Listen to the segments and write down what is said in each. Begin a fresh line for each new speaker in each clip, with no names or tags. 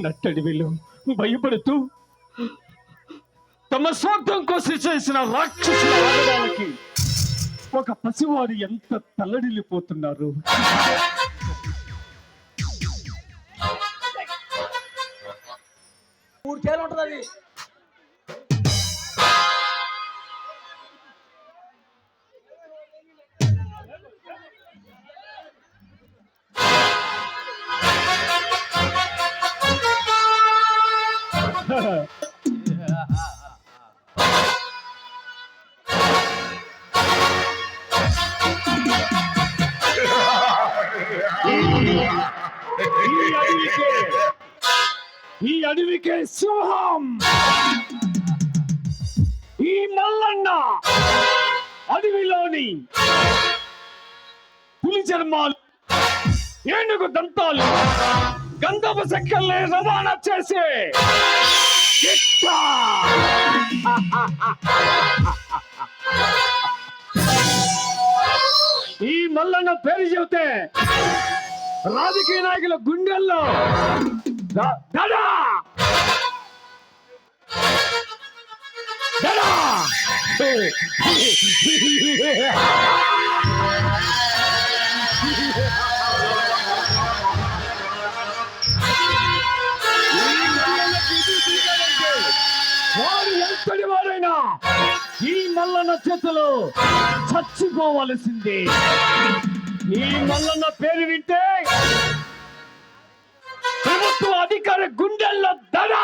నట్టడివిలో భయపడుతూ తమ స్వార్థం కోసం చేసిన రాక్షసుల ఆగడాలకి ఒక పసివాడు ఎంత తల్లడిల్లిపోతున్నారు.
ఉంటుంది
ఈ అడవికే సింహం, ఈ మల్లన్న అడవిలోని పులి చర్మాలు, ఏనుగు దంతాలు, గంధపు చెక్కల్ని రవాణా చేసే ఈ మల్లన్న పేరు చెబితే రాజకీయ నాయకుల గుండెల్లో దడా దడా వారు ఎంతటి వారైనా ఈ మల్లన్న చేతిలో చచ్చిపోవలసిందే. ఈ మల్లన్న పేరు వింటే ప్రభుత్వ అధికార గుండెల్లో దడా.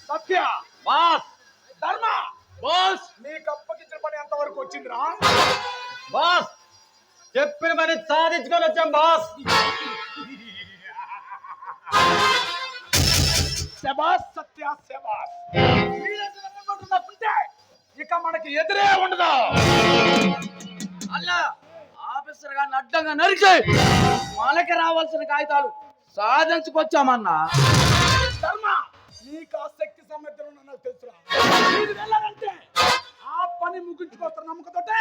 సత్య
బాస్,
ధర్మ
బాస్,
నీకు అప్పగించిన పని ఎంతవరకు వచ్చిందిరా?
బాస్ చెప్పిన పని సాధించుకొని వచ్చాం బాస్.
శబాస్ సత్య శబాస్. ఇక మనకి ఎదురే ఉండదు.
అల్లా ఆఫీసర్ గారిని అడ్డంగా నరికి మనకి రావాల్సిన కాగితాలు సాధించుకొచ్చామన్నా.
ధర్మ నీకు ఆ శక్తి సామర్థ్యం నాకు తెలుసురా. మీరు వెళ్ళాలంటే ఆ పని ముగించుకోస్తారు నమ్మకంతోటే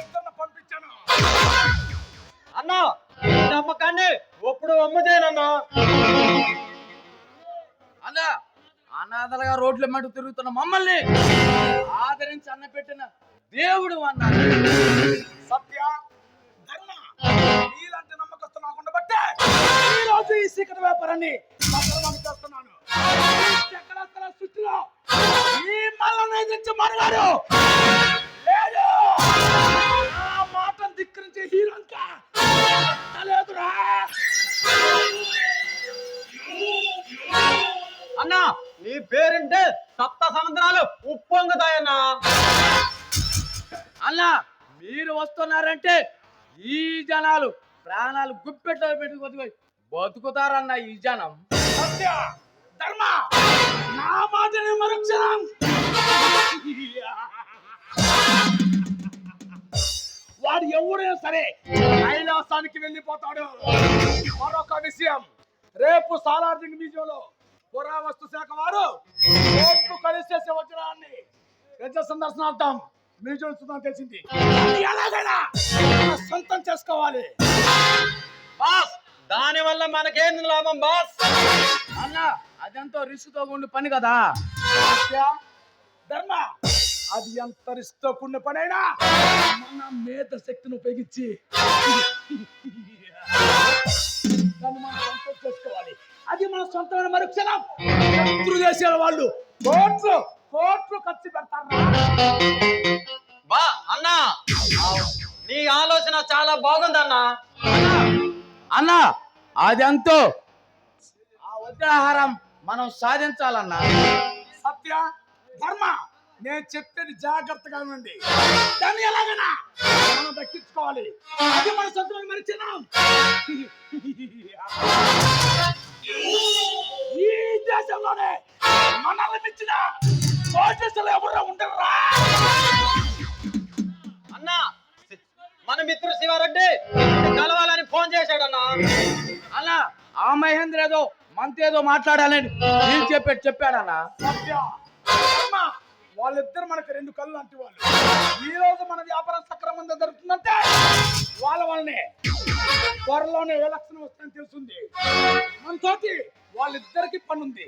ఇద్దరిని పంపించాను.
అన్నా నమ్మకాన్ని ఒప్పుడు అమ్మ చేయనన్నా. అన్నా అనాథలుగా రోడ్ల మటు తిరుగుతున్న మమ్మల్ని ఆదరించి అన్న పెట్టిన దేవుడు అన్నా.
సత్య ధర్మ మీలాంటి నమ్మకస్తు నాకు ఉండబట్టే ఈ రోజు ఈ సీక్రెట్ వ్యాపారాన్ని చేస్తున్నాను. చక్రాస్త్ర సృష్టిలో ఈ మల్లన్న నుంచి మనగాడు లేదు. ఆ మాటను ధిక్కరించే హీరోంకా లేదురా.
అన్నా నీ పేరుంటే సప్త సముద్రాలు ఉప్పొంగుతాయన్నా. అన్నా మీరు వస్తున్నారంటే ఈ జనాలు ప్రాణాలు గుప్పెట్లో పెట్టుకొని బతుకుతారన్న ఈ జనం.
సత్య ధర్మ నా మాటని మరుక్షణం వాడు ఎవడైనా సరే కైలాసానికి వెళ్ళిపోతాడు. మరొక విషయం, రేపు సాలార్జంగ్ మ్యూజియంలో పురావస్తు శాఖ వారు కోర్టు కలిసి చేసే వజ్రాన్ని ప్రజా సందర్శనార్థం మ్యూజియం చూద్దాం తెలిసింది. ఎలాగైనా సొంతం చేసుకోవాలి
బాస్. దాని వల్ల మనకేంది లాభం బాస్? అన్నా అదంతా రిస్క్ తో ఉండే పని కదా.
ధర్మ అది ఎంత రిస్క్ తో కూడిన పనైనా మన మేధ శక్తిని ఉపయోగించి దాన్ని మనం సొంతం చేసుకోవాలి. అది మన సొంతమైన మరుక్షణం శత్రు దేశాల వాళ్ళు కోట్లు ఖర్చు పెడతారు.
ఆలోచన చాలా బాగుందన్నా.
అన్న అదంతో ఆ వజ్రాహారం మనం సాధించాలన్నా.
సత్య ధర్మ నేను చెప్పేది జాగ్రత్తగా ఉండండి. దాన్ని ఎలాగైనా మనం దక్కించుకోవాలి. అది మన సొంతం మరిచినాం. ఈ దేశంలోనే మనల్ని మించిన కోటేశ్వరులు ఎవరు ఉండరా?
అన్నా మన మిత్రుడు శివారెడ్డి కలవాలని ఫోన్ చేశాడన్నా.
అన్న ఆ మహేంద్ర ఏదో మనతో మాట్లాడాలని నేను చెప్పాడన్నా.
సత్య ధర్మ వాళ్ళిద్దరు మనకు రెండు కళ్ళు లాంటి వాళ్ళు. ఈ రోజు మన వ్యాపారం సక్రమంగా జరుగుతుందంటే వాళ్ళనే త్వరలోనే ఎలక్షన్ వస్తుందని తెలుస్తుంది. మన తోటి వాళ్ళిద్దరికి పనుంది.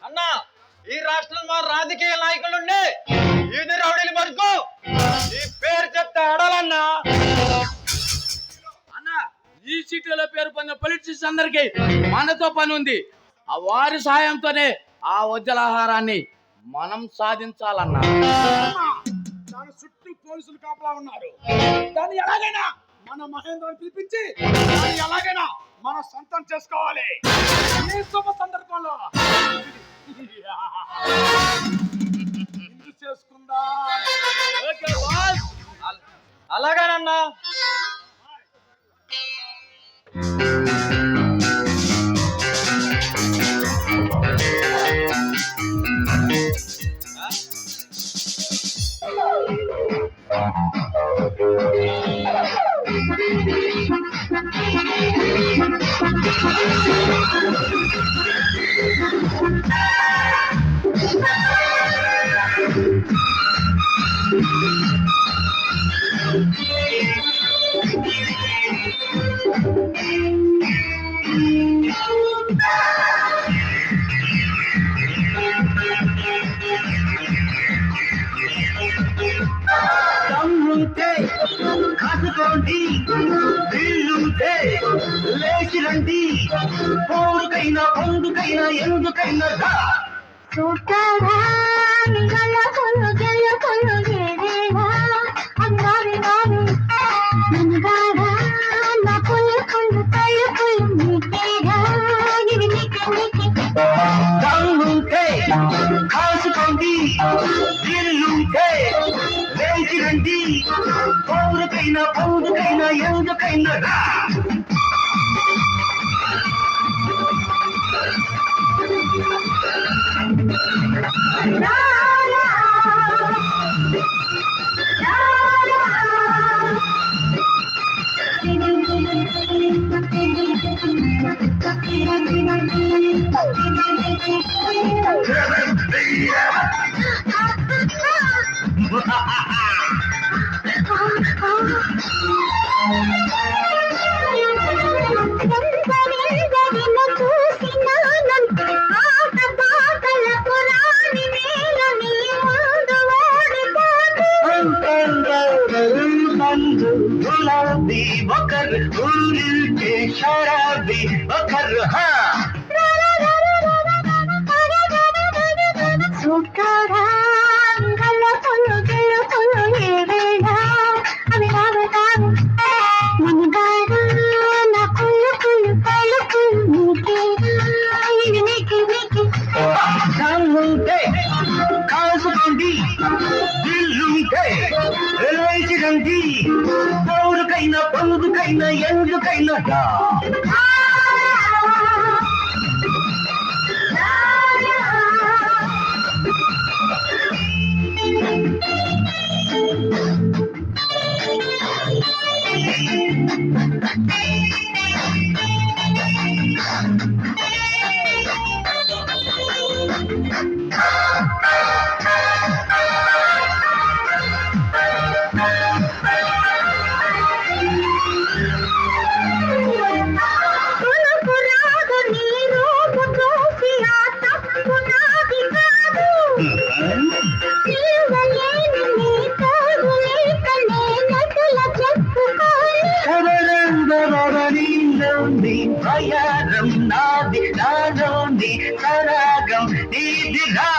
అన్నా ఈ రాష్ట్రంలో రాజకీయ నాయకులుండి ఇది రౌడీల వరకు ఈ పేరు చెప్తే ఆడాలన్నా.
అన్న ఈ సిటీలో పేరు పొందిన పొలిటిషియన్స్ అందరికి మనతో పని ఉంది. ఆ వారి సాయంతోనే ఆ వజ్రాహారాన్ని మనం సాధించాలన్నా.
దాని చుట్టూ పోలీసులు కాపలా ఉన్నారు. దాన్ని ఎలాగైనా మన మహేంద్రని పిలిపించి దాన్ని ఎలాగైనా మనం సొంతం చేసుకోవాలి. ఈ శుభ సందర్భంలో ఇల్లు చేసుకుందా.
Okay boss.
అలాగేనన్నా.
దమ్ముంటే కాసుకోండి, వీళ్ళుంటే లేచి రండి, పోరుకైనా పొందుకైనా ఎందుకైనా రా. దమ్ముంటే కాసుకోండి, వీళ్ళుంటే లేచి రండి, పోరుకైనా పొందుకైనా ఎందుకైనా రా. గులాబీ ఒకరు ఊరికే షరాబీ ఒకరు హా. కాసుకోండి, దిల్లుంటే లేచి రండి, పౌరుకైనా పొందుకైనా ఎందుకైనా రా. ప్రయాణం నాది, నాలోని సరాగం నీదిరా.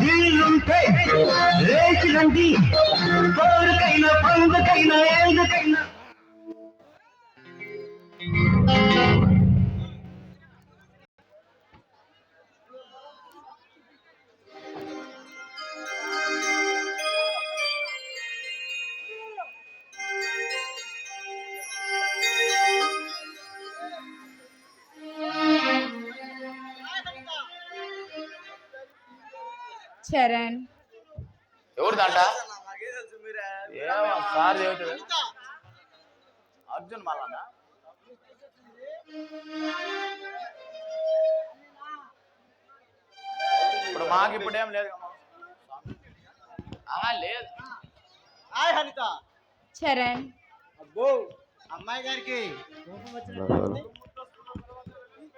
దిల్లుంటే లేచి రండి కోరికైనా పండుకైనా ఎందుకైనా
చరణ్
ఎవరు దంట ఏమో సార్ చెబుతుంది అర్జున్ మళ్ళా ఇప్పుడు మాకు ఇప్పుడు ఏం లేదు లేదు
హాయ్ హరిత.
చరణ్
అబ్బో అమ్మాయి గారికి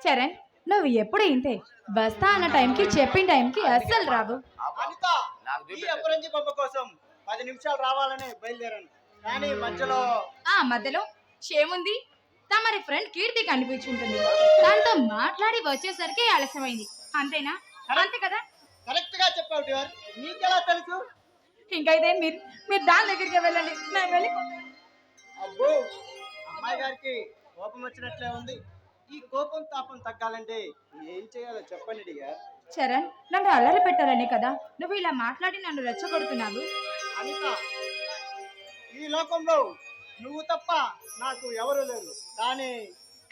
చరణ్ నువ్వు ఎప్పుడు ఇంతే వస్తా అన్న టైంకి చెప్పిన టైంకి అస్సలు రావు.
అనిత ఈ అపరంజి బొమ్మ కోసం 10 నిమిషాలు రావాలని బయలుదేరాను, కానీ మధ్యలో
ఏముంది తమరి ఫ్రెండ్ కీర్తి కనిపించుంటుంది, దాంతో మాట్లాడి వచ్చేసరికి ఆలస్యమైంది. అంతేనా? అంతే కదా?
కరెక్ట్ గా చెప్పావు డియర్. నీకెలా తెలుసు?
ఇంకైతే మీరు దాని దగ్గరికి వెళ్ళండి, నేను వెళ్ళి.
అబ్బో అమ్మాయి గారికి కోపం వచ్చినట్లే ఉంది. ఈ కోపం తాపం తగ్గాలంటే ఏం చేయాలో చెప్పండి డియర్.
చరణ్ నన్ను అల్లరి పెట్టాలనే కదా నువ్వు ఇలా మాట్లాడి నన్ను రెచ్చగొడుతున్నావు.
అనిత ఈ లోకంలో నువ్వు తప్ప నాకు ఎవరు లేరు, కానీ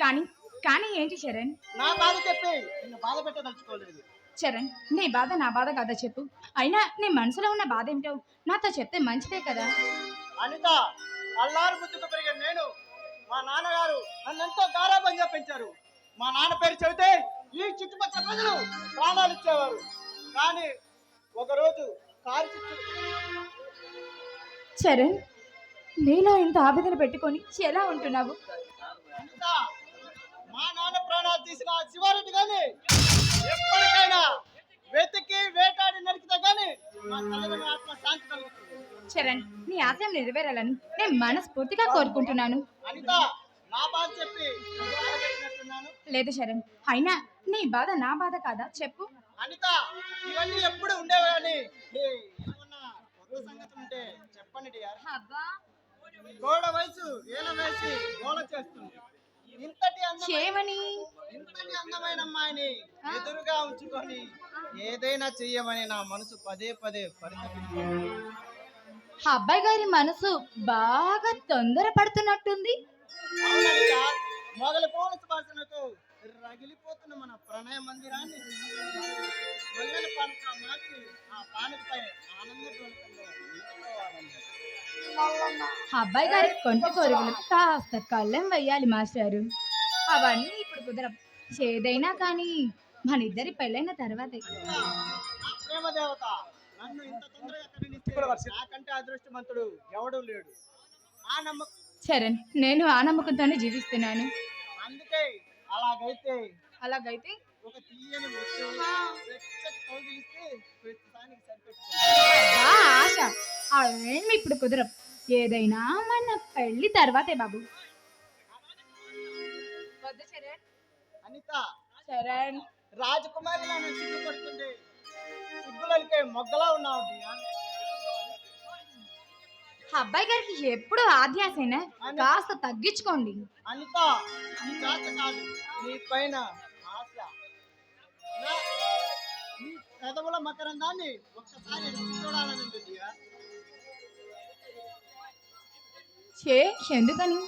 కానీ కానీ ఏంటి చరణ్?
నా బాధ చెప్పి నిన్ను బాధ పెట్టదలుచుకోలేదు.
చరణ్ నీ బాధ నా బాధ కదా చెప్పు. అయినా నీ మనసులో ఉన్న బాధ ఏమిటో నాతో చెప్తే మంచిదే కదా.
అనిత అల్లారు బుద్ధితో పెరిగిన నేను, మా నాన్నగారు నన్ను ఎంతో గారాబంగా పెంచారు. మా నాన్న పేరు చెబితే ఈ చుట్టుపక్కల ప్రజలు ప్రాణాలు ఇచ్చేవారు, కానీ ఒకరోజు కారు చుట్టూ
చరణ్ నీలో ఇంత ఆవేదన పెట్టుకొని ఎలా ఉంటున్నావు?
అనిత మా నాన్న ప్రాణాలు తీసిన శివారెడ్డి గాని ఎప్పటికైనా వెతికి వేటాడి నరికితే గాని మా తల్లిదండ్రుల ఆత్మ శాంతి కలుగుతుంది.
చరణ్ నీ ఆశయం నెరవేరాలని నేను మనస్ఫూర్తిగా కోరుకుంటున్నాను.
అనిత నా బాధ చెప్పి బాధపెట్టినట్టున్నాను.
లేదు చరణ్, అయినా నీ బాధ నా బాధ కాదా చెప్పు.
అనిత ఇవన్నీ ఎప్పుడు ఉండేవని ఏమన్నా కొత్త సంగతి ఉంటే చెప్పండి డియర్.
అబ్బా
గోడ వయసు ఏల వేసి గోల చేస్తుంది. ఇంతటి అందమైన అమ్మాయిని ఎదురుగా ఉంచుకొని ఏదైనా చెయ్యమని నా మనసు పదే పదే పరితపిస్తుంది.
అబ్బాయి గారి మనసు బాగా తొందర పడుతున్నట్టుంది.
అవుననిత, మొగలి పూల సువాసనతో రగిలిపోతున్న మన ప్రణయ మందిరాన్ని మల్లెల పానక మార్చి ఆ పానకపై ఆనంద
అబ్బాయి గారి కొంటి కోరికలు కాస్త కళ్ళెం వెయ్యాలి మాస్టారు. అవన్నీ ఇప్పుడు కుదరం. ఏదైనా కానీ మన ఇద్దరి పెళ్ళైన తర్వాతే.
ప్రేమ దేవత నన్ను ఇంత తొందరగా కరుణిస్తే నాకంటే అదృష్టవంతుడు ఎవడూ లేడు. ఆ నమ్మకం
చరణ్ నేను ఆ నమ్మకంతోనే జీవిస్తున్నాను.
అందుకే అలాగైతే ఒక తీయని ముద్దు వెచ్చటి కౌగిలిస్తే ప్రతిదానికి సరిపెట్టుకుంటా.
ఆశ అవేమి ఇప్పుడు కుదరం. ఏదైనా మన పెళ్లి తర్వాతే బాబు.
అనిత
చరణ్
రాజకుమారి నన్ను సిగ్గుపడుతుంది. సిగ్గులకే మొగ్గలా ఉన్నావు డియర్.
అబ్బాయి గారికి ఎప్పుడు ఆధ్యాసేనా కాస్త తగ్గించుకోండి.
అనిత నీ ఆశ కాదు, నీ పైన ఆశ. నీ పెదవుల మకరందాన్ని ఒక్కసారి రుచి చూడాలని ఉంది డియర్.
ఎందుకని?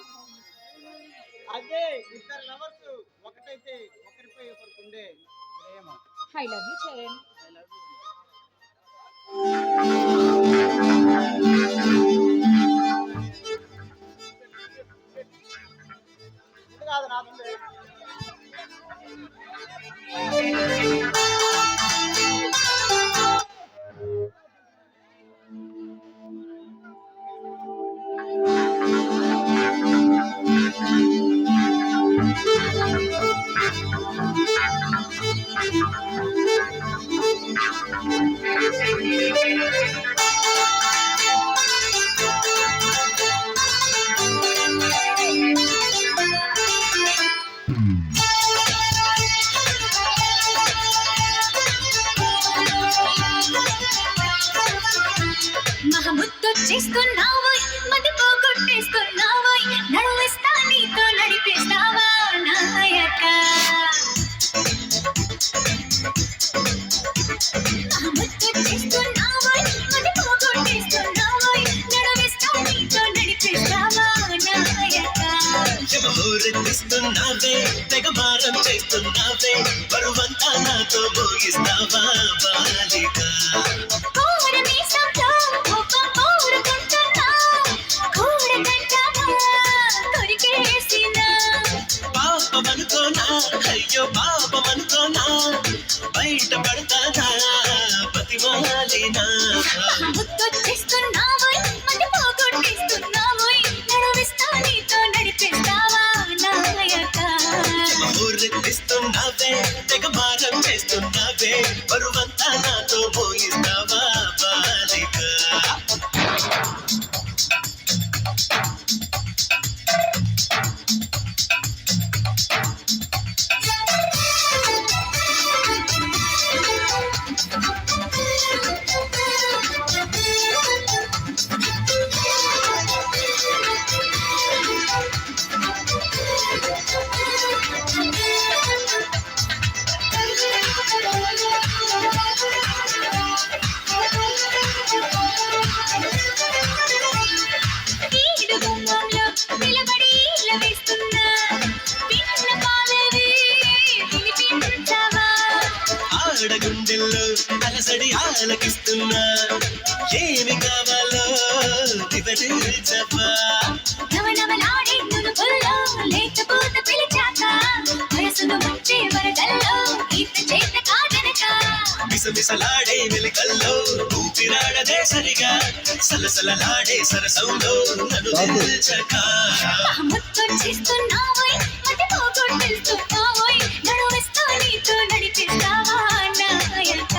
అదే ఇద్దరు లవర్స్ ఒకటైతే ఒకరిపై ఒకరికి ఉండే ప్రేమ.
I love you Charan.
I love you. ఇది కాదు నాకుంది.
చేస్తున్నావోయ్ మతి పోగొట్టేస్తున్నావోయ్ నడువిస్తా నీతో నడిపిస్తావా నాయక ముద్దు చేస్తున్నావోయ్ మతి పోగొట్టేస్తున్నావోయ్ నడువిస్తా నీతో నడిపిస్తావా నాయక
యమహోరెత్తిస్తున్నావే తెగ మారం చేస్తున్నావే బరువంతా నాతో భోగిస్తావా బాలిక పాపమనుకోనా అయ్యో పాపమనుకోనా బయట పడతానా పతిమాలినా
ముద్దొచ్చేస్తున్నావోయ్ మతి పోగొట్టేస్తున్నావోయ్ నడువిస్తా నీతో నడిపిస్తావా నాయక
యమహోరెత్తిస్తున్నావే తెగ మారం చేస్తున్నావే బరువంతా నాతో భోగిస్తావా బాలిక
ఈడు గుమ్మంలో నిలబడి లభిస్తున్నా పిన్న పాలవి వినిపించవా
ఆడగుండెల్లో అలసడి ఆలకిస్తున్నా ఏమి కావాలో వివరించవా
నవనవలాడే నునుపుల్లో లేకపోతే పిలిచాక వయసును ముంచే వరదల్లో ఈత చేత కాదనక
మిసమిసలాడే వెలికల్లో ఊపిరాడదే సరిగా సలసలలాడే సరసంలో నన్ను నిల్చక
ముద్దొచ్చేస్తున్నావోయ్ మతి పోగొట్టేస్తున్నావోయ్ నడువిస్తా నీతో నడిపిస్తావా నాయక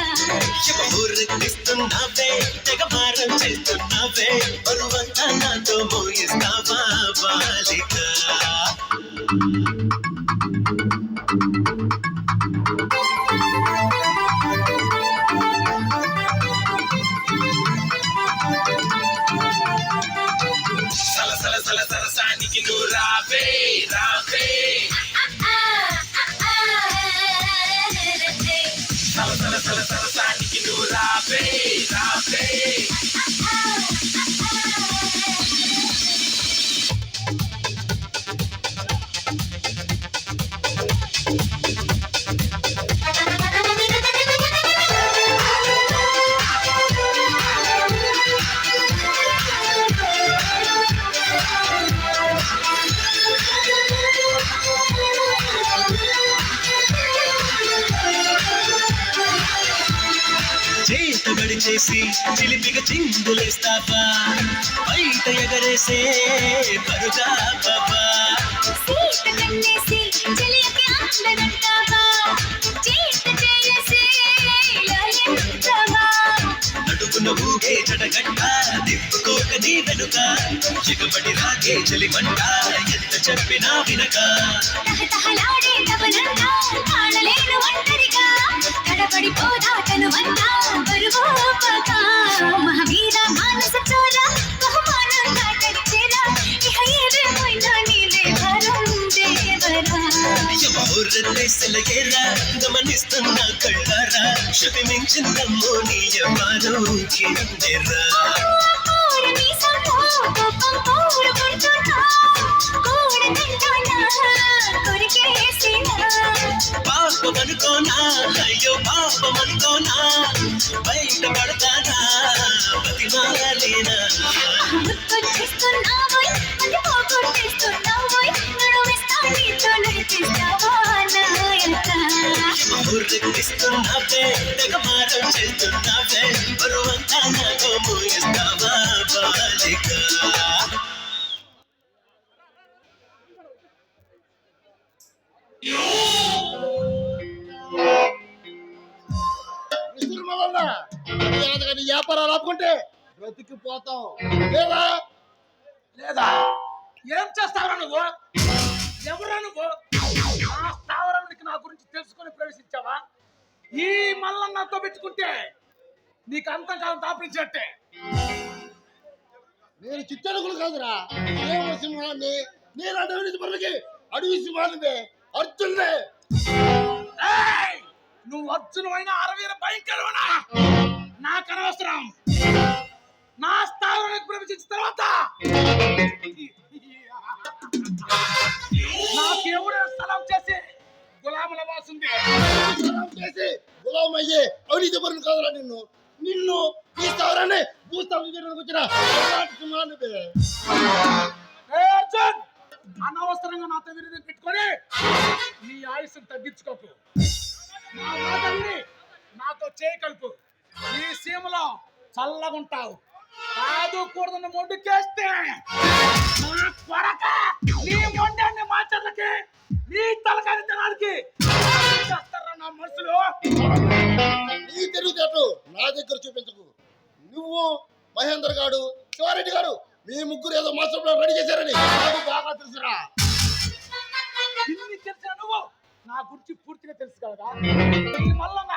యమహోరెత్తిస్తున్నావే తెగ మారం చేస్తున్నావే బరువంతా నాతో మోయిస్తావా బాలిక సలసల సల సరసానికి నువ్వు రావే రావే సలసల సల సరసానికి నువ్వు రావే రావే చేత గడిచేసి చిలిపిగా చిందులేస్తావా బయట ఎగరేసే పరుగా బాబా
సీత కన్నేసి చెలియకి అందనంటావా చేత చేసి లలించవా
అడుగున ఊగే జడగంట దిప్పుకోక నీ వెనుక ఎగబడి రాగే చలిమంట ఎంత చెప్పినా వినక
తహతహలాడే తపనంతా కాణలేను ఒంటరిగా తడబడిపోదా తనువంతా బరువోపక మహావీర మానస చోర బహుమానంగా తెరిచేరా ఇహ ఏదేమైనా నీదే వరం దేవరా
యమహోరెత్తేసల ఏరా గమనిస్తున్నా కళ్ళారా శృతి మించిందమ్మో నీ యవ్వాను కిందెరా
కోపం పౌరుకుంటున్నా కూడదంటానా కొరికేసినా
పాపమనుకోనా అయ్యో పాపమనుకోనా బయట పడతానా బతిమాలేనా
ముద్దొచ్చేస్తున్నావోయ్ మతి పోగొట్టేస్తున్నావోయ్ నడువిస్తా నీతో నడిపిస్తావా నాయక
యమహోరెత్తిస్తున్నావే తెగ మారం చేస్తున్నావే బరువంతా నాతో మోయిస్తావా బాలిక
వ్యాపారాలు ఆపుకుంటే బ్రతికిపోతాం లేదా లేదా ఏం చేస్తావురా నువ్వు ఎవరా నువ్వు ఆ స్థావరానికి నా గురించి తెలుసుకొని ప్రవేశించావా ఈ మల్లన్నతో పెట్టుకుంటే నీకు అంతకాలం తాపించట్టే
నేను చిట్టడుగులు కాదురా, సింహాన్ని. నేను అడవి పనులకి అడవి సింహాన్ని అర్జున్నే.
ఏయ్! నువ్వు అర్జునమైన అరవీర భయంకరమనా నాకు అనవసరం. నా స్థావరానికి ప్రవేశించిన తర్వాత నాకెవడో సలాం చేసి గులాముల వాసుంది.
చేసి గులాం అయ్యే అవినీతి పనులు కాదురా నిన్ను. నిన్ను ఈ స్థావరాన్ని భూస్థాపన చేయడానికి వచ్చిన సింహాన్ని.
అర్జున్, అనవసరంగా నాతో విరోధం పెట్టుకొని నీ ఆయుష్ను తగ్గించుకోకు. నా మాట విని నాతో చేయి కలుపు. ఈ సీమలో చల్లగుంటావు. కాదు కూడదని మొండుకేస్తే నా కొడక నీ మొండాన్ని మార్చడానికి నీ తలకాయ తినడానికి చేస్తారా నా మనుషులు?
నీ తెలివితేటలు నా దగ్గర చూపించకు. నువ్వు మహేందర్ గారు, శివారెడ్డి గారు, మీ ముగ్గురు ఏదో మాస్టర్ ప్లాన్ రెడీ చేశారని నాకు బాగా తెలుసురా.
ఇన్ని తెలిసిన నువ్వు నా గురించి పూర్తిగా తెలుసు కదా. ఈ మల్లన్న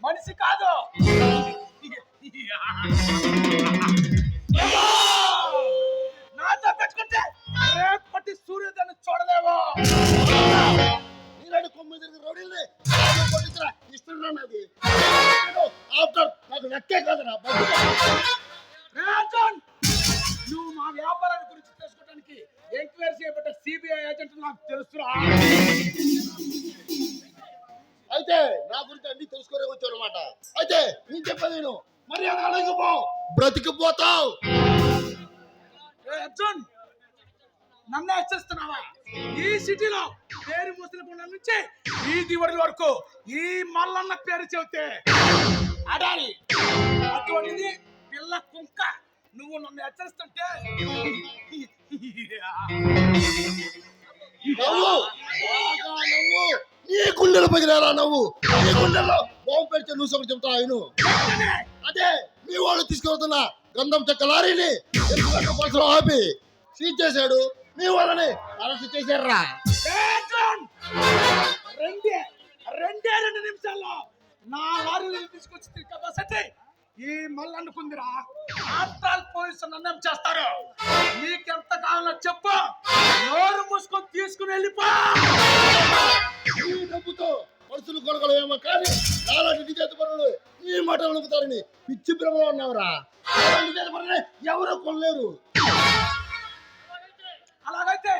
మనిషి కాదు. నాతో పెట్టుకుంటే రేపటి సూర్యోదయాన్ని చూడలేవు.
నీలాంటి కొమ్మ తిరిగి రౌడీల్ని కొట్టించరా ఇష్టం నాది. ఆఫ్టర్ నాకు లెక్కే కాదురా.
రాజన్, నువ్వు మా వ్యాపారాన్ని గురించి తెలుసుకోవడానికి ఎంక్వైరీ చేయబడ్డ సిబిఐ ఏజెంట్ నాకు తెలుసురా.
అయితే నా గురించి అన్ని తెలుసుకునే వచ్చావు అనమాట. అయితే నేను చెప్పేది నేను మర్యాద అడగపో, బ్రతికిపోతావు.
అర్జున్, నన్ను హెచ్చరిస్తున్నావా? ఈ సిటీలో పేరు ముసలికొండ నుంచి వీధి వరల వరకు ఈ మల్లన్న పేరు చెబితే అడాలి. అటువంటిది పిల్ల కుంక నువ్వు నన్ను హెచ్చరిస్తుంటే
నవ్వు బాగా నవ్వు. నీ గుండెలు పగిలేరా నవ్వు. నీ గుండెల్లో బాంబు పెడితే నువ్వు ఒకటి చెప్తా ఆయన. అదే మీ వాళ్ళు తీసుకెళ్తున్న గంధం చెక్క లారీని పల్సలో ఆపి సీజ్ చేశాడు. మీ వాళ్ళని అరెస్ట్ చేశారా?
రెండు నిమిషాల్లో నా లారీలో తీసుకొచ్చి కాబట్టి ఈ మళ్ళీ అనుకుందిరా. ఆఫ్టర్ పోలీసు నన్ను చేస్తారు. నీకెంత కావాలో చెప్పు, నోరు మూసుకొని తీసుకుని వెళ్ళిపో.
ఈ డబ్బుతో మనుషులు కొనగలమేమో కానీ నాలాంటి నిజేత పనులు ఈ మాట అడుగుతారని పిచ్చి భ్రమలో ఉన్నావురా. నిజేత పనులు ఎవరు కొనలేరు.
అలాగైతే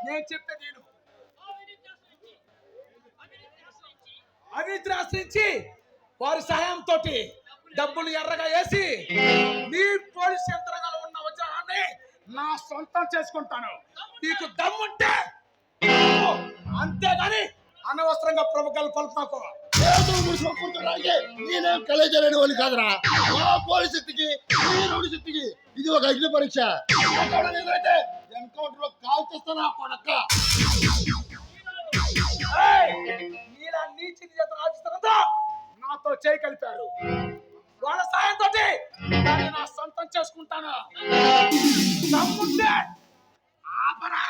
నేను చెప్పేది నేను అవినీతిని ఆశ్రయించి వారి సహాయంతో డబ్బులు ఎర్రగా వేసి మీ పోలీస్ యంత్రాంగాలు ఉన్న వజ్రాన్ని నా సొంతం చేసుకుంటాను. నీకు దమ్ముంటే అంతేగాని అనవసరంగా ప్రముఖాలు పలుకు.
నేనేం కలేజలేని వాళ్ళు కాదురా. మా పోలీస్ శక్తికి ఈ రౌడీ శక్తికి ఇది ఒక అగ్ని పరీక్ష. ఎన్కౌంటర్ లో కాల్ చేస్తానా కొడక.
ఇలా నీచి ఆఫీసర్లతో నాతో చేయి కలిపారు. వాళ్ళ సాయంతో దాన్ని నా సొంతం చేసుకుంటాను. దమ్ముంటే ఆపరా.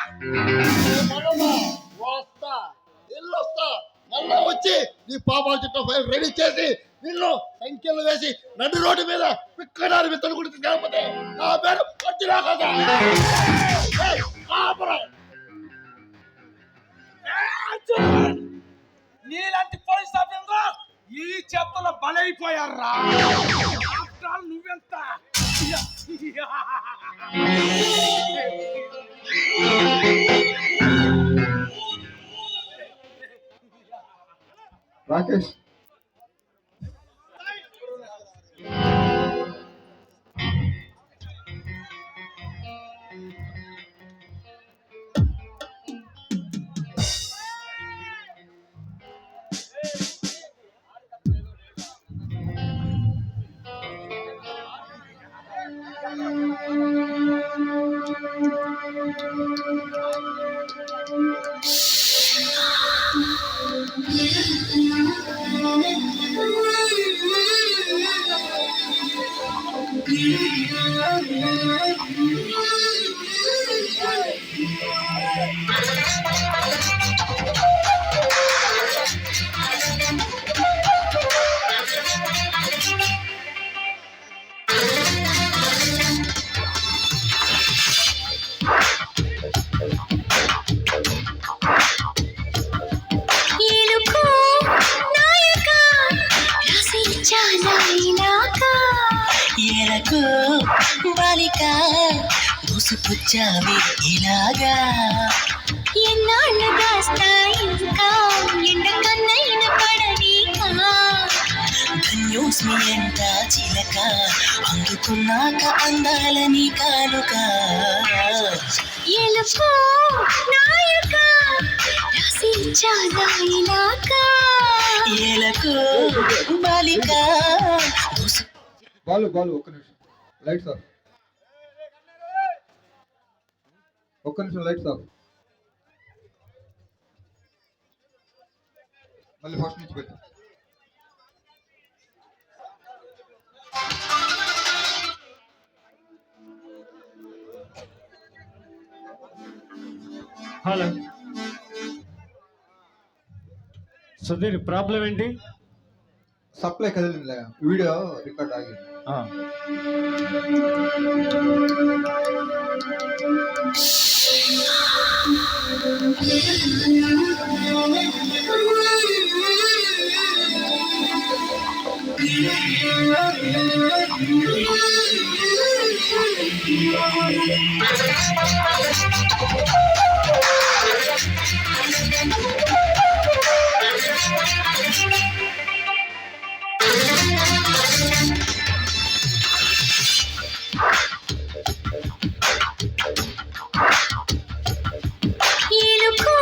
వస్తా ఎల్లొస్తా మళ్ళా వచ్చి నీ పాపాల చుట్టూ ఫైల్ రెడీ చేసి నిన్ను సంఖ్యలు వేసి నడు రోడ్డు మీద పిక్కడాలు విత్తలు గురించి కాకపోతే నా పేరు వచ్చినా కదా.
నీలాంటి పోలీస్ ఆఫీసర్ ఈ చెత్తలో బలైపోయారా. నువ్వెంత
రాకేష్
బాలిక దూసుకొచ్చావే ఇలాగా
ఎన్నాళ్ళు దాస్తా ఇంకా ఎండ కన్నైన పడనీకా
ధన్యోస్మి ఎంట చిలక అందుకున్నాక అందాలని కానుక
ఎలుకో నాయక రాసి చాలా ఇలాకా
ఏలకు బాలిక
బాలు ఒక్క నిమిషం లైట్స్ ఆఫ్. ఒక్క నిమిషం లైట్స్ ఆఫ్. మళ్ళీ ఫస్ట్ నుంచి పెట్టు.
హలో సుధీర్, ప్రాబ్లం ఏంటి?
సప్లై కదిలిందిలే, వీడియో రికార్డ్ ఆగింది.
ఎలుకో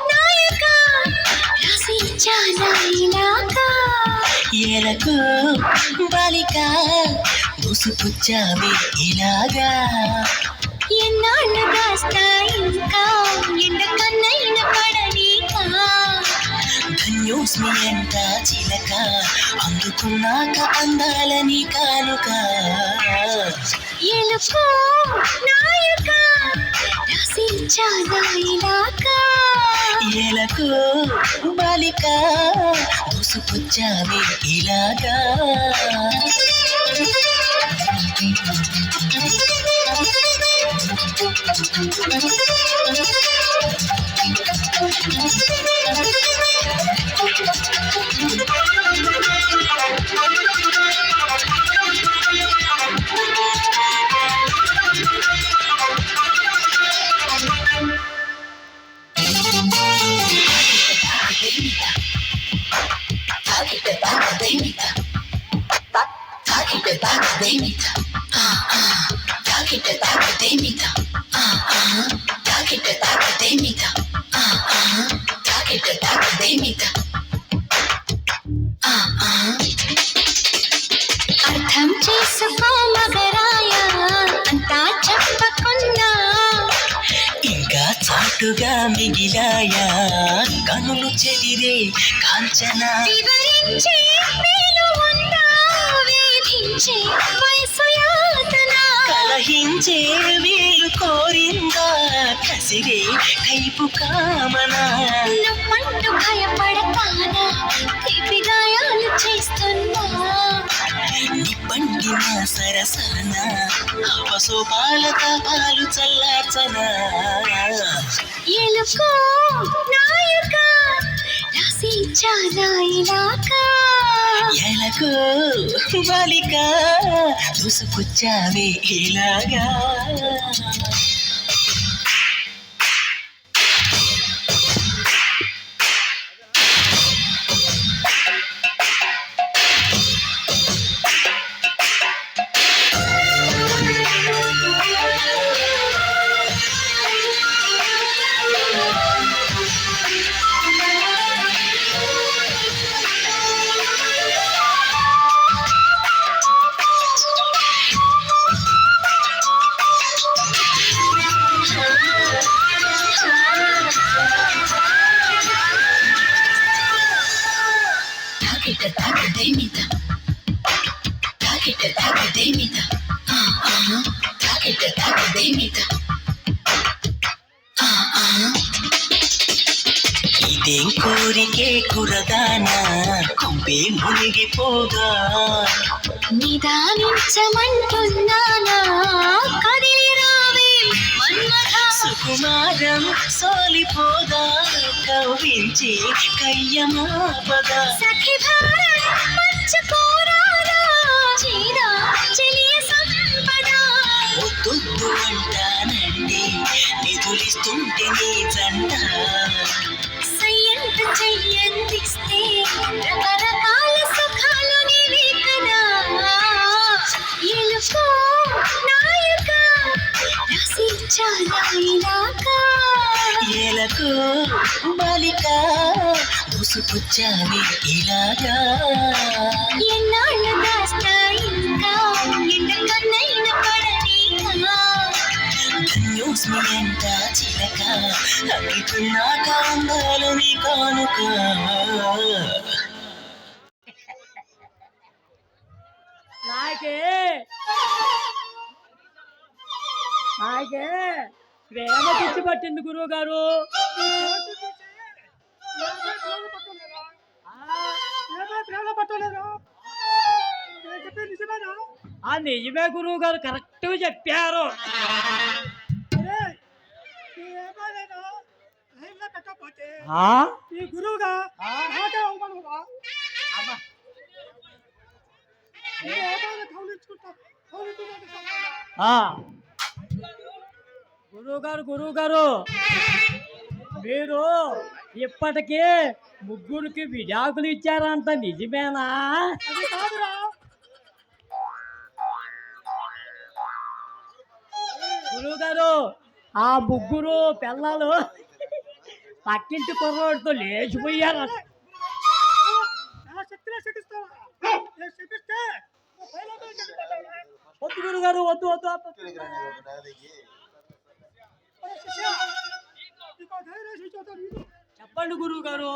నాయక రాసి చాలా ఇలాకా
ఏలకు బాలిక దూసుకొచ్చావే ఇలాగా
ఎన్నాళ్ళు దాస్తా ఇంకా ఎండ కన్నైన పడనీకా
ధన్యోస్మి ఎంట చిలక అందుకున్నాక అందాలని కానుక
ఎలుకో నాయక రాసి చాలా ఇలాకా
ఏలకు బాలిక దూసుకొచ్చావే ఇలాగా
అర్థం చేసుకో మగరాయ అంతా చెప్పకున్నా
ఇంకా చాటుగా మిగిలాయా కనులు చెదిరే కాంచన
వివరించే మేలు ఉందా వేధించే వయసు యాతన
కలహించే వీలు కోరిందా కసిరే కైపు కామన
నొప్పంటూ భయపడతానా తీపి గాయాలు చేస్తున్నా
నిప్పండిన సరసన అపసోపాల తాపాలు చల్లార్చన
ఎలుకో నాయక రాసి చాలా ఇలాకా
ఎలకు బాలిక దూసుకొచ్చావే ఇలాగా ఇదేం కోరికే కురదానా కొంపే మునిగిపోగా
నిదానించమంటున్నానా కదిలి రావే మన్మథ
సుకుమారం సోలిపోదా కవ్వించి కయ్యమాపదా
సఖి భారం పంచుకోరాదా చీరా చెలియ సంపద
ముద్దొద్దు అంటానండి నిధులిస్తుంటే నీ జంట
సయ్యంట చెయ్యందిస్తే రకరకాల సుఖాలు నీవే కదా ఎలుకో నాయక రాసి చాలా ఇలాగా
ఏలకు బాలిక ముసుకొచ్చావే ఇలాగా
ఎన్నాళ్ళు దాస్తా ఇంకా ఎండ కన్నైన పడనీకా
ధన్యోస్మి అంట చిలక అగ్గికున్నాక అందాలు నీ కానుక
నాకే ప్రేమ పిచ్చి పట్టింది గురువు గారు. నిజమే గురువు గారు, కరెక్ట్ చెప్పారు. ఈ గురువుగా గురువు గారు మీరు ఇప్పటికే ముగ్గురికి విడాకులు ఇచ్చారంట, నిజమేనా? గురువు గారు ఆ ముగ్గురు పిల్లలు పక్కింటి కుర్రోడితో లేచిపోయారు. వద్దు గురువు గారు, వద్దు వద్దు. చెప్పండి గురువు గారు.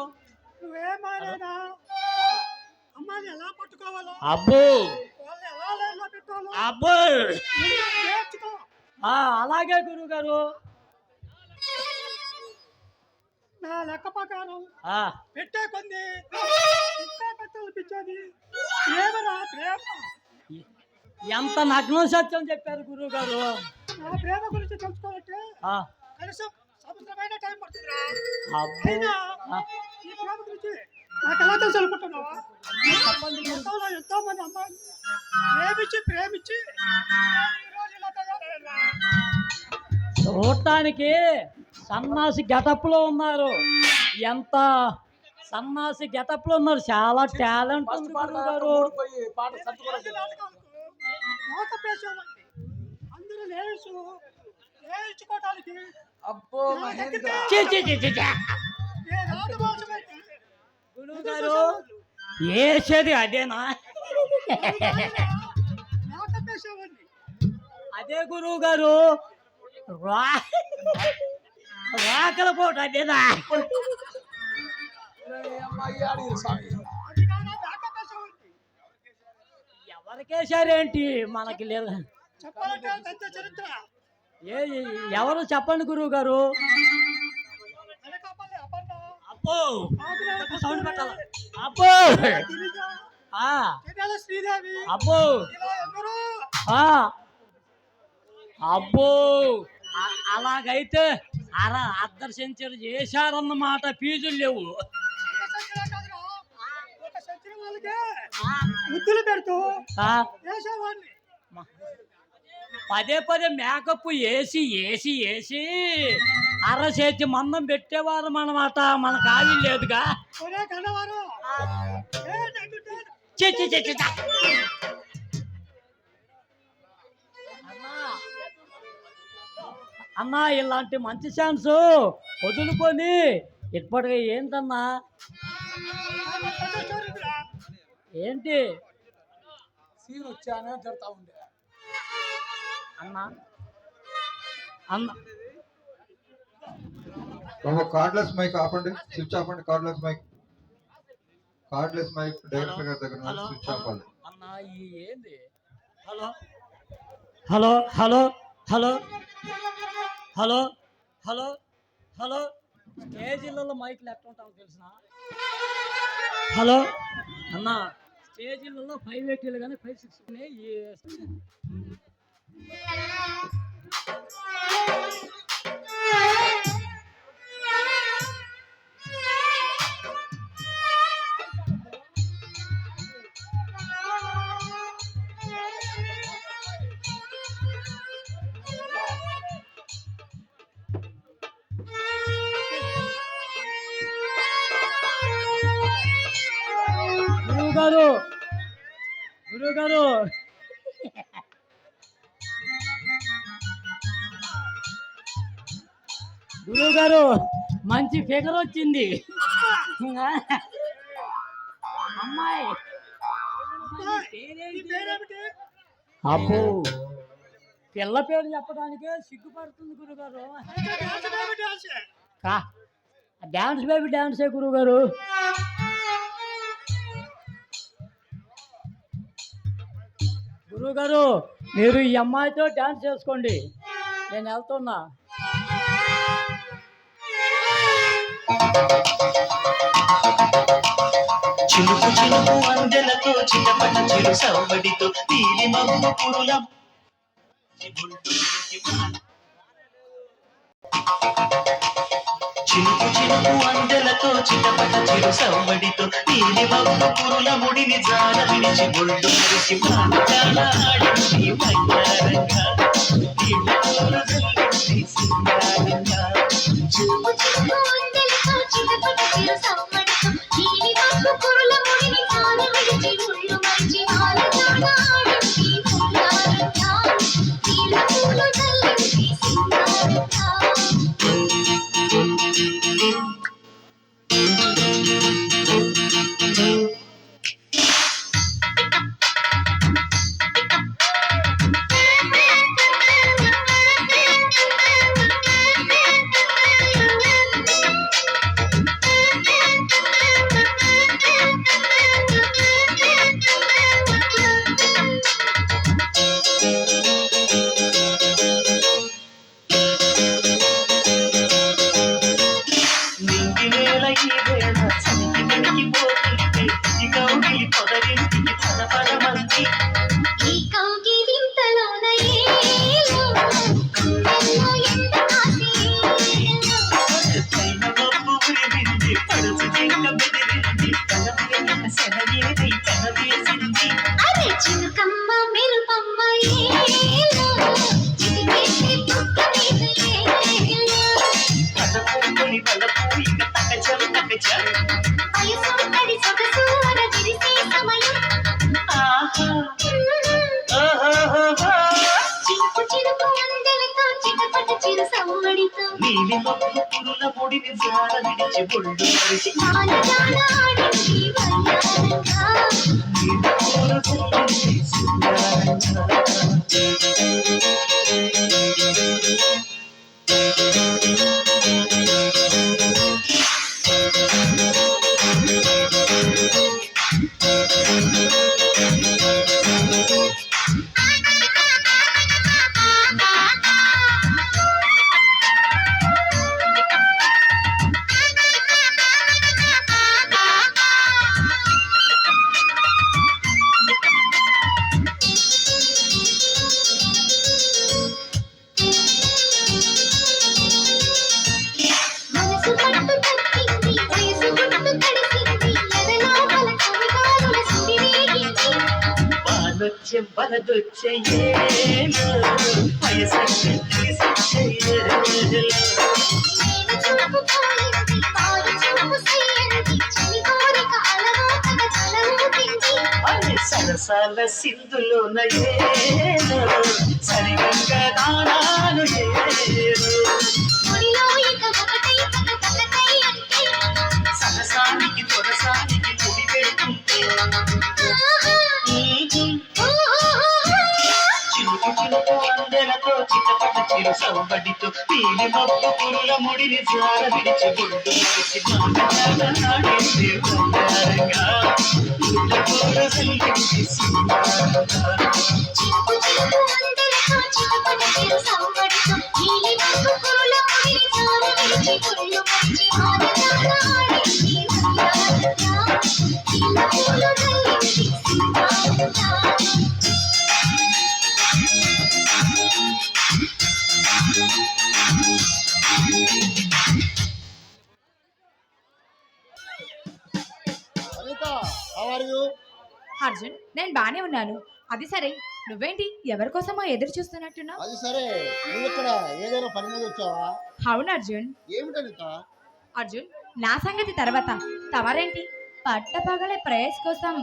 అమ్మాయిని ఎలా పట్టుకోవాలో, అబ్బో అబ్బో అలాగే గురువు గారు. నా లెక్క ప్రకారం పెట్టే కొంది పెట్టాలి. ఎంత నగ్నం సత్యం చెప్పారు గురువు గారు. నా ప్రేమ గురించి తెలుసుకోవాలంటే కనీసం సంవత్సరమైన టైం పడుతుందిరా. ఈ ప్రేమ గురించి నాకు ఎలా తెలుసు అనుకుంటున్నావా? ఎంతో మంది అమ్మాయిలు ప్రేమించి చూడటానికి సన్నాసి గెటప్ లో ఉన్నారు. ఎంత సన్నాసి గెటప్ లో ఉన్నారు, చాలా టాలెంట్ ఉంది గురువు గారు. అందరూ నేర్చుకోవటానికి గురువు గారు వేసేది అదేనా? అదే గురువు గారు, రాకల పోట అదేనా? ఎవరికేసారేంటి మనకి లేదు. ఎవరు చెప్పండి గురువు గారు. అబ్బో సౌండ్ పెట్టాల. అబ్బో అబ్బో అబ్బో అలాగైతే అర్ధ సెంచరీ చేశారన్నమాట. ఫీజులు లేవు. ముద్దులు పెడుతూ పదే పదే మేకప్ వేసి అరచేతి మందం పెట్టేవారు అన్నమాట. మన ఖాళీ లేదుగా. అన్నా ఇలాంటి మంచి ఛాన్స్ వదులుకొని ఇప్పటికే ఏంటన్నా ఏంటి సీన్ వచ్చానే జరుగుతా ఉండే అన్నా
కార్డ్లెస్ మైక్ ఆపండి, స్విచ్ ఆపండి. కార్డ్లెస్ మైక్ డైరెక్టర్ గారి దగ్గర స్విచ్ ఆపాలి.
అన్నా ఏంది? Hello hello hello hello hello hello hello స్టేజీలలో మైక్లు ఎట్లా ఉంటామో తెలిసిన? హలో అన్నా స్టేజీలలో 580 కానీ 560 గురుగారు గురుగారు గురుగారు మంచి ఫిగర్ వచ్చింది. అమ్మాయి అప్పు పిల్ల పేరు చెప్పడానికే సిగ్గుపడుతుంది గురుగారు. డాన్స్ బేబీ డాన్సే గురుగారు. గురుగారు మీరు ఈ అమ్మాయితో డాన్స్ చేసుకోండి, నేను వెళ్తున్నా.
చిలుకు చిలుకు అందెలతో చిటపట చిరు సవ్వడితో తీరి మమ్మ పురులం చిలుకు చిలుకు అందెలతో చిటపట చిరు సవ్వడితో తీరి మమ్మ పురుల ముడిని జాల విడిచి ఒళ్ళు మరిచి మాట్లాడాడి బంగారంగా నీళ్ళ పూల జల్లింది సింగారంగా
చిలుకు చిలుకు అందెలతో చిటపట చిరు సవ్వడితో నీలి మబ్బు కురుల ముడిని జాల విడిచి ఒళ్ళు మరిచి మాట్లాడాడి బంగారంగా నీళ్ళ పూల జల్లింది సింగారంగా
నింగి వేళ ఈ వేళ చనికి వెలిగిపోతుంటే ఈ కౌగిలి పొదరింటికి పద పదమంది
ఈ కౌగిలింతలోన ఏలో గుండెల్లో ఎంత ఆశేలో
పైన మబ్బు ఉరిమింది పడుచు జింక బెదిరింది కలపేట సెలయేది కలవేసింది
అరే చిలుకమ్మ మెరుపమ్మ ఏలో చిటికేసి పుక్క మీద ఏలో
పదపూని పలపు ఇక తకచం తకచం
వయసు తడి సొగసు అరగిరిసే సమయం
ఆహా ఓహోహోహో
చిలుకు చిలుకు అందెలతో చిటపట చిరు సవ్వడితో
నీలి మబ్బు పురుల ముడిని జార విడిచి ఒళ్ళు మరిచి
జాన జాన ఆడింది వయ్యారంగా
నీళ్ళ పూల జల్లింది సింగారంగా
మనసు పట్టు తప్పింది వయసు గుట్టు తడిసింది ఎదలోపల కవిగాలుల సుడిరేగింది
వానొచ్చే వరదొచ్చే ఏలో వయసొచ్చే తెలిసొచ్చే ఏలో
నేను చూపు పోయింది పాలు చూపు సయ్యంది చలి కోరిక అలవాటగా తలూపింది
అరే సరసాల సింధులోన ఏలో సరిగంగ నానాలు ఏలో
ముడిలో ఇక ఒకటై తగతగతై అంటే
సరసానికి తొరసానికి ముడి పెడుతుంటే చిలుకు చిలుకు అందెలతో చిటపట చిరు సవ్వడితో తీని మబ్బు పురుల ముడిని జార విడిచి ఒళ్ళు మరిచి మాట్లాడాడింది బంగారంగా నీళ్ళ పూల జల్లింది సింగారంగా
చిలుకు చిలుకు అందెలతో చిటపట చిరు సవ్వడితో నీలి మబ్బు కురుల ముడిని జార విడిచి ఒళ్ళు మరిచి మాట్లాడాడింది వయ్యారంగా నీళ్ళ పూల జల్లింది సింగారంగా
Anitha, how are you?
Arjun నేను బానే ఉన్నాను. అది సరే, నువ్వేంటి ఎవరి కోసమో ఎదురు చూస్తున్నట్టున్నావు?
అది సరే, నువ్వు ఇక్కడ ఏదైనా పని మీద వచ్చావా?
అవును అర్జున్.
ఏమిటి అనిత?
అర్జున్, నా సంగతి తర్వాత తమరేంటి పట్టపగలే ప్రేయస్ కోసం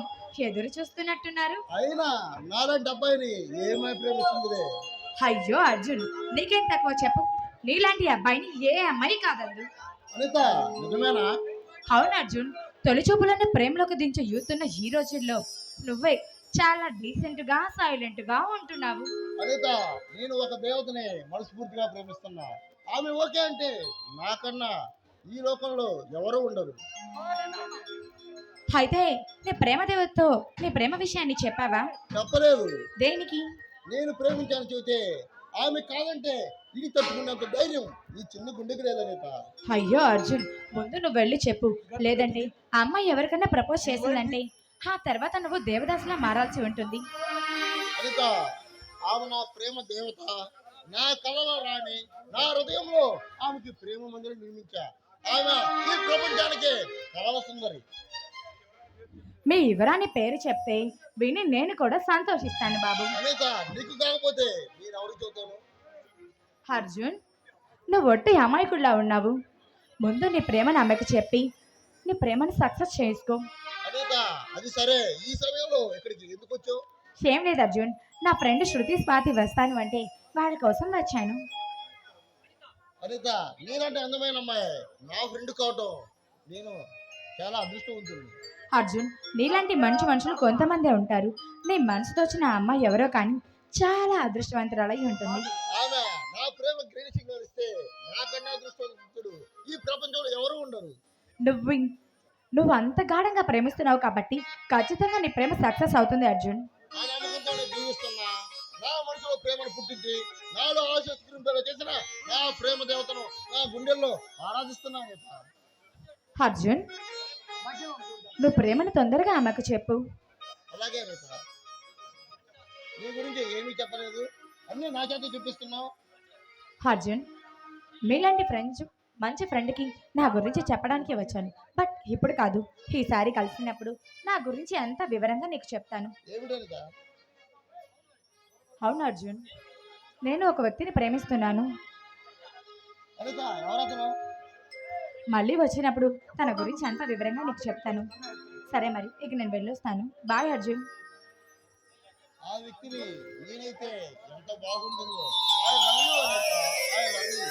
ఎదురు చూస్తున్నట్టున్నారు.
అయినా నాలాంటి అబ్బాయిని ఏమై ప్రేమిస్తుంది?
అయ్యో అర్జున్, నీకేం తక్కువ చెప్పు. నీలాంటి అబ్బాయిని ఏ అమ్మాయి కాదదు.
అనిత, నిజమేనా?
అవును అర్జున్, తొలి చూపులను ప్రేమలోకి దించే యూత్ ఉన్న ఈ రోజుల్లో నువ్వే చాలా డీసెంట్ గా సైలెంట్ గా ఉంటున్నావు.
అనిత, నేను ఒక దేవతని మనస్ఫూర్తిగా ప్రేమిస్తున్నా. ఆమె ఓకే అంటే నాకన్నా ఈ లోకంలో ఎవరు ఉండరు.
అయితే నీ ప్రేమ దేవతతో నీ ప్రేమ విషయాన్ని చెప్పావా?
చెప్పలేదు.
దేనికి?
నేను ప్రేమించాను చెబితే ఆమె కాదంటే ఇది తట్టుకున్నంత ధైర్యం ఈ చిన్న గుండెకి లేదు అనిత.
అయ్యో అర్జున్, ముందు నువ్వు వెళ్ళి చెప్పు. లేదంటే ఆ అమ్మాయి ఎవరికైనా ప్రపోజ్ చేసిందంటే ఆ తర్వాత నువ్వు దేవదాసులా మారాల్సి ఉంటుంది.
అనిత, ఆమె నా ప్రేమ దేవత, నా కలలో రాణి, నా హృదయంలో ఆమెకి ప్రేమ మందిరం నిర్మించా. ఆమె ఈ ప్రపంచానికి కలల సుందరి.
మీ యువరాణి పేరు చెప్తే విని నేను కూడా సంతోషిస్తాను బాబు.
అనిత, నీకు కాకపోతే నేను ఎవరికి చెబుతాను?
అర్జున్, నువ్వు ఒట్టి అమాయకుల్లా ఉన్నావు. ముందు నీ ప్రేమను ఆమెకు చెప్పి నీ ప్రేమను సక్సెస్ చేసుకో.
అనిత, అది సరే, ఈ సమయంలో ఇక్కడికి ఎందుకు వచ్చావు?
ఏం లేదు అర్జున్, నా ఫ్రెండ్ శృతి స్వాతి వస్తాను అంటే వాళ్ళ కోసం వచ్చాను.
అనిత, నేనంటే అందమైన అమ్మాయి నా ఫ్రెండ్ కావటం నేను చాలా అదృష్టవంతుడు.
అర్జున్, నీలాంటి మంచి మనుషులు కొంతమందే ఉంటారు. నీ మనసుతో వచ్చిన ఆ అమ్మాయి ఎవరో కానీ చాలా అదృష్టవంతురాలై ఉంటుంది.
ఆమె నా ప్రేమ గ్రీన్ సిగ్నల్ ఇస్తే నాకన్నా అదృష్టవంతుడు ఈ ప్రపంచంలో ఎవరు ఉండరు.
నువ్వు అంత గాఢంగా ప్రేమిస్తున్నావు కాబట్టి ఖచ్చితంగా నీ ప్రేమ సక్సెస్ అవుతుంది అర్జున్.
ఆ నమ్మకంతోనే జీవిస్తున్నా. నా మనసులో ప్రేమను పుట్టించి నాలో ఆశ చేసిన నా ప్రేమ దేవతను నా గుండెల్లో ఆరాధిస్తున్నాను.
అర్జున్, నువ్వు ప్రేమను తొందరగా ఆమెకు చెప్పు.
అలాగే రేత, నీ గురించి ఏమీ చెప్పలేదు, అన్నీ నా చేత చూపిస్తున్నావు.
అర్జున్, మీలాంటి ఫ్రెండ్స్ మంచి ఫ్రెండ్కి నా గురించి చెప్పడానికి వచ్చాను. బట్ ఇప్పుడు కాదు, ఈసారి కలిసినప్పుడు నా గురించి అంత వివరంగా నీకు చెప్తాను.
ఏమిటనిత?
అవును అర్జున్, నేను ఒక వ్యక్తిని ప్రేమిస్తున్నాను.
అనిత, ఎవరతను?
మళ్ళీ వచ్చినప్పుడు తన గురించి అంత వివరంగా నీకు చెప్తాను. సరే మరి, ఇక నేను వెళ్ళొస్తాను. బాయ్ అర్జున్.
ఆ వ్యక్తిని నేనైతే ఎంత బాగుంటుందో. I love you, Anitha. I love you.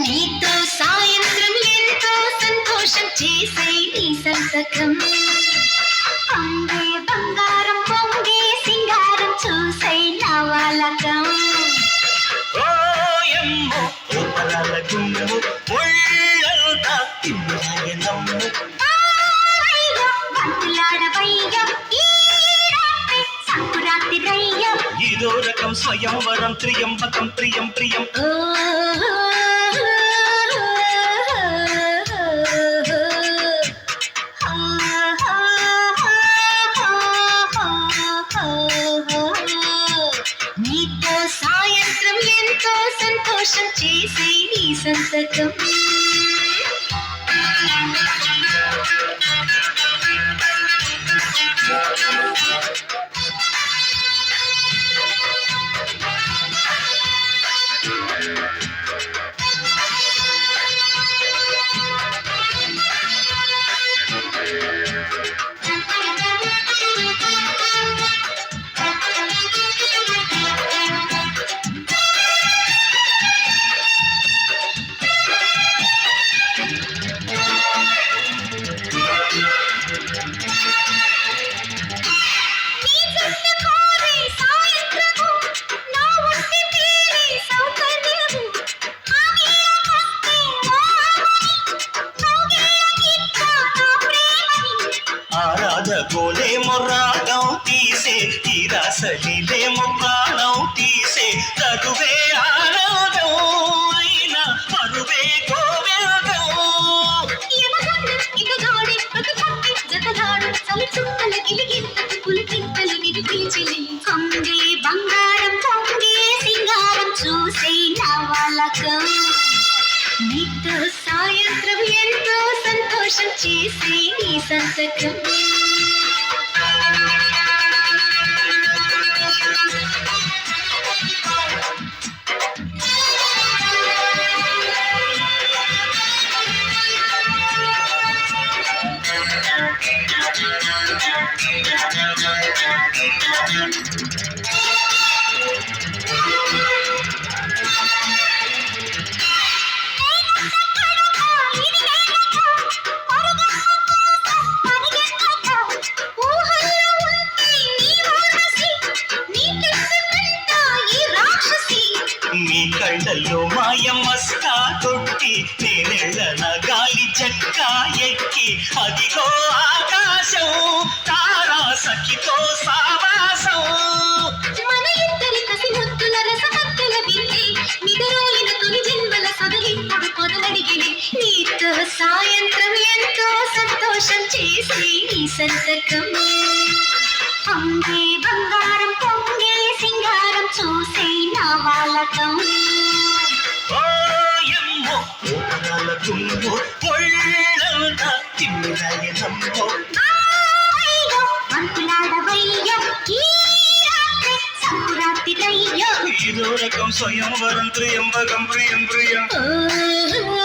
నీతో సాయంత్రం ఎంతో సంతోషం చేసే నీ సంతకం అందే బంగారం పొంగే సింగారం చూసే నా వాలకం
ఓయమ్మో ఓపలాల గుమ్ము ఒళ్ళంతా తిమ్మిరాయనమ్ము
బంతులాడవయ్య ఈ రాత్రి సంకురాత్రి రయ్య
ఇదో రకం స్వయంవరం త్రియంబకం ప్రియం ప్రియం
నీతో సాయంత్రం ఎంతో సంతోషం చేసే నీ సంతకం సంతోషం చేసే నీ సంతకం
నీ కళ్ళల్లో మాయమస్కా కొట్టి నేనెళ్ళన గాలి చెక్క ఎక్కి అదిగో ఆకాశం తారా సఖితో సావాసం
మన ఇద్దరి కసి ముద్దుల రసమత్తుల వింటే నిదరోయిన తొలి జన్మల సదలిప్పుడు పొదలడిగినే నీతో సాయంత్రం ఎంతో సంతోషం చేసి నీ సంతకం పొంగే బంగారం పొంగే సింగారం చూసే నా వాలకం
ఓయమ్మో ఓనాల తుమ్ము పొళ్ళన తిమ్మిరాయనమ్మో
అయ్యో అంతులాడవయ్య ఈ రాత్రి సంకురాత్రి రయ్య
ఇదో రకం స్వయంవరం త్రియంబకం ప్రియం ప్రియం
ఓ